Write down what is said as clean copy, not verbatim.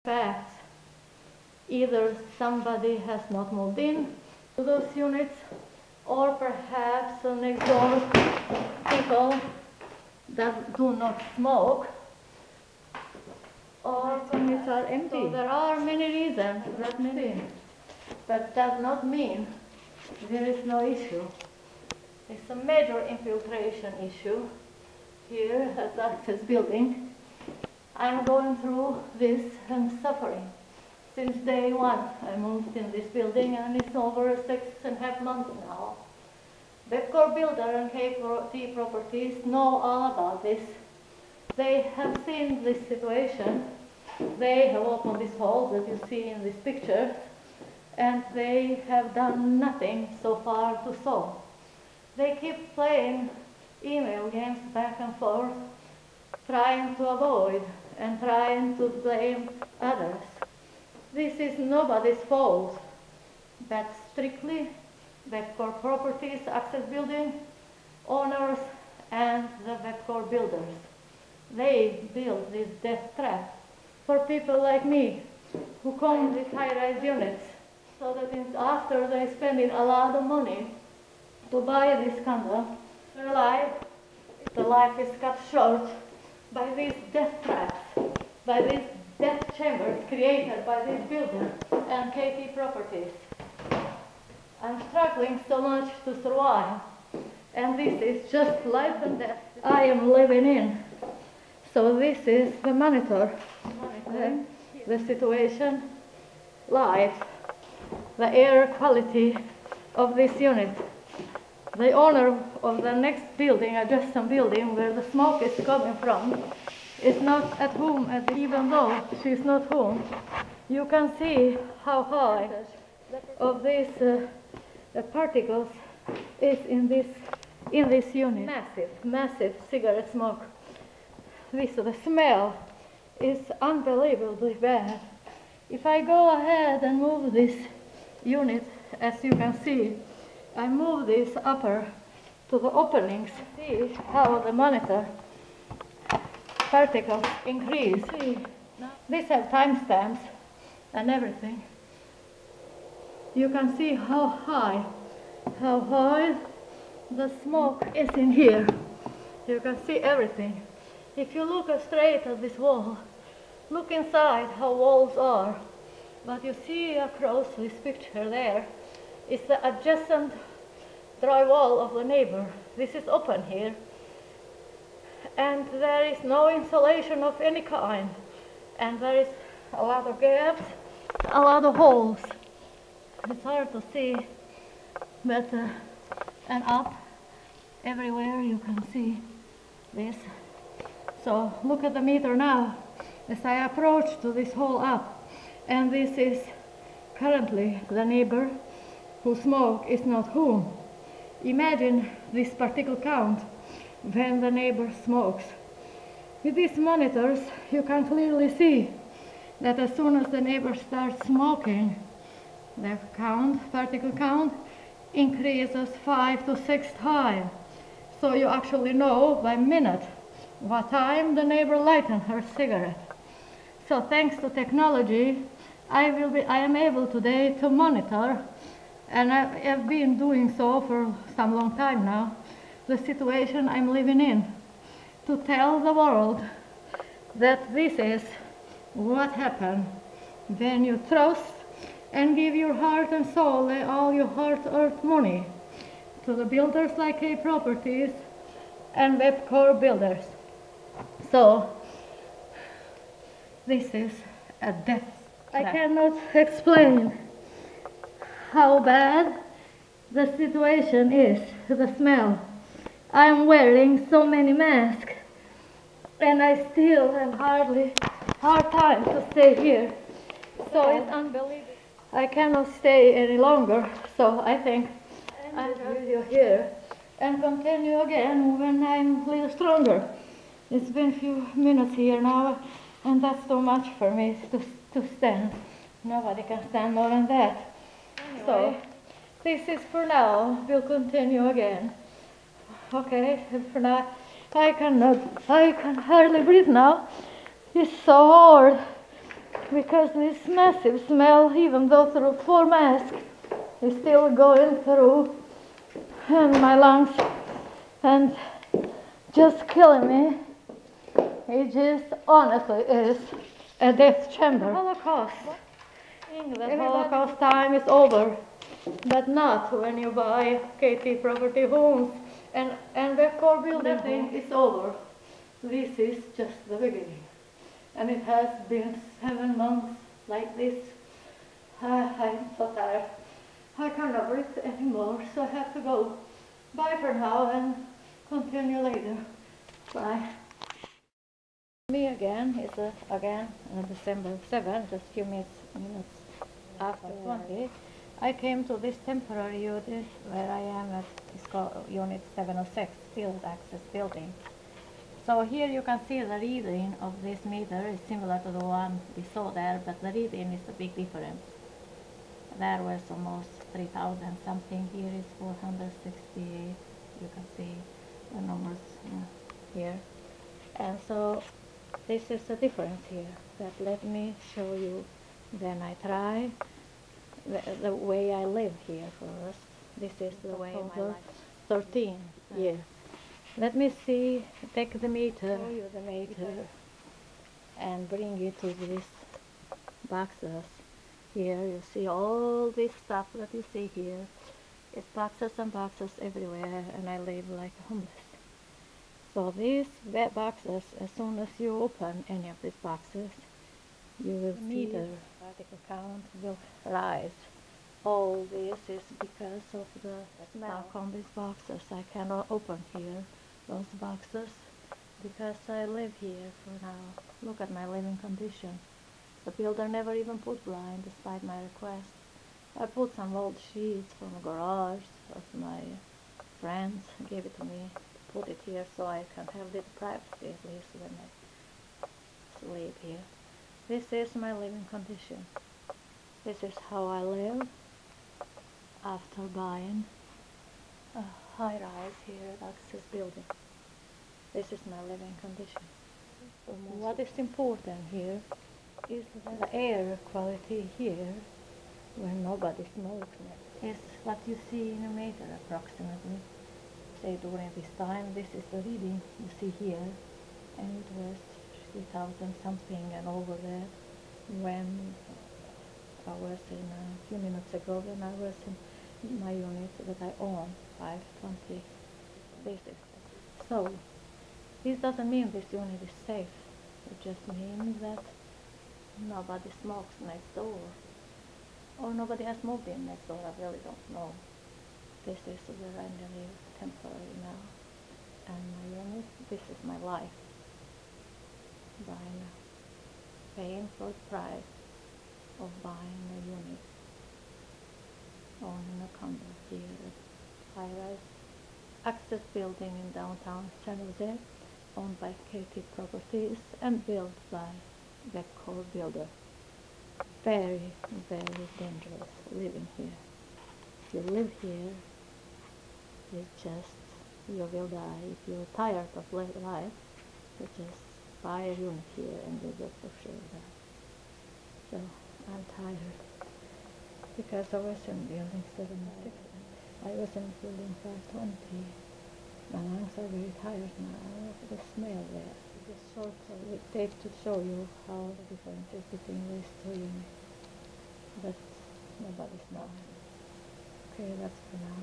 facts. Either somebody has not moved in to those units, or perhaps next door people that do not smoke, or units are empty. So there are many reasons that mean, but does not mean there is no issue. It's a major infiltration issue here at the Access building. I'm going through this and suffering. Since day one, I moved in this building, and it's over 6.5 months now. Webcor Builder and KT Properties know all about this. They have seen this situation. They have opened this hall that you see in this picture, and they have done nothing so far to solve. They keep playing email games back and forth, trying to avoid and trying to blame others. This is nobody's fault, but strictly Webcor Properties, Access building owners, and the Webcor builders. They build this death trap for people like me who come these high-rise units, so that after they spending a lot of money to buy this condo, their life is cut short by these death traps, by these death chambers created by these builders and KT Properties. I'm struggling so much to survive, and this is just life and death I am living in. So this is the monitor, the situation live, the air quality of this unit. The owner of the next building, adjacent building, where the smoke is coming from, is not at home, even though she's not home. You can see how high of these particles is in this unit. Massive cigarette smoke. The smell is unbelievably bad. If I go ahead and move this unit, as you can see, I move this upper to the openings. See how the monitor particles increase. See, these have timestamps and everything. You can see how high the smoke is in here. You can see everything. If you look straight at this wall, look inside how walls are. What you see across this picture there is the adjacent drywall of the neighbor. This is open here, and there is no insulation of any kind, and there is a lot of gaps, a lot of holes. It's hard to see, but and up everywhere you can see this. So look at the meter now as I approach to this hole up, and this is currently the neighbor whose smoke is not home. Imagine this particle count when the neighbor smokes. With these monitors you can clearly see that as soon as the neighbor starts smoking, the particle count increases 5 to 6 times. So you actually know by minute what time the neighbor lighted her cigarette. So thanks to technology, I am able today to monitor, and I have been doing so for some long time now, the situation I'm living in, to tell the world that this is what happens when you trust and give your heart and soul and all your hard-earned money to the builders like KT Properties and Webcor builders. So this is a death trap. I cannot explain how bad the situation is, the smell. I am wearing so many masks, and I still have hard time to stay here. So it's unbelievable. I cannot stay any longer, so I think I'll video here and continue again when I'm a little stronger. It's been a few minutes here now, and that's too much for me to stand. Nobody can stand more than that. Anyway, so this is for now. We'll continue again. Okay, for now I can hardly breathe now. It's so hard. because this massive smell, even though through full mask, is still going through in my lungs and just killing me. It just honestly is a death chamber. The Holocaust. The Holocaust time is over, but not when you buy KT Property homes and the core building is over. This is just the beginning. And it has been 7 months like this. I'm so tired. I cannot breathe anymore, so I have to go. Bye for now and continue later. Bye. Me again is again on December 7th, just few minutes after 20. I came to this temporary unit where I am at Unit 706, Field Access Building. So here you can see the reading of this meter is similar to the one we saw there, but the reading is a big difference. There was almost 3,000 something, here is 468, you can see the numbers here. And so this is the difference here, but let me show you. Then I try the way I live here first. This is the way October 13, yes. Let me see, take the meter, show you the meter, and bring it to these boxes. Here you see all this stuff that you see here. It's boxes and boxes everywhere, and I live like a homeless. So these boxes, as soon as you open any of these boxes, you will see the particle count will rise. All this is because of the smell on these boxes. I cannot open here those boxes because I live here for now. Look at my living condition. The builder never even put blind despite my request. I put some old sheets from a garage of my friends, gave it to me, put it here so I can have little privacy at least when I sleep here. This is my living condition. This is how I live after buying a high-rise here at Access Building. This is my living condition. What is important here is the air quality here, where nobody smokes, is what you see in a meter approximately. Say during this time, this is the reading you see here, and it was 3,000 something and over there when I was in a few minutes ago when I was in my unit that I own, 520 spaces. So this doesn't mean this unit is safe. It just means that nobody smokes next door, or nobody has moved in next door. I really don't know. This is where I live temporarily now, and my unit. This is my life. Buying, paying for the price of buying a unit, owning a condo here at high-rise Access Building in downtown San Jose, owned by KT Properties and built by Webcore Builder. Very, very dangerous living here. If you live here, you will die. If you're tired of life, you just buy a unit here and you will for sure die. So I'm tired because I was in building 76. I was in building 520. My lungs are very tired now. The smell there. This short tape to show you how the difference is between these two units. But nobody's not. Okay, that's for now.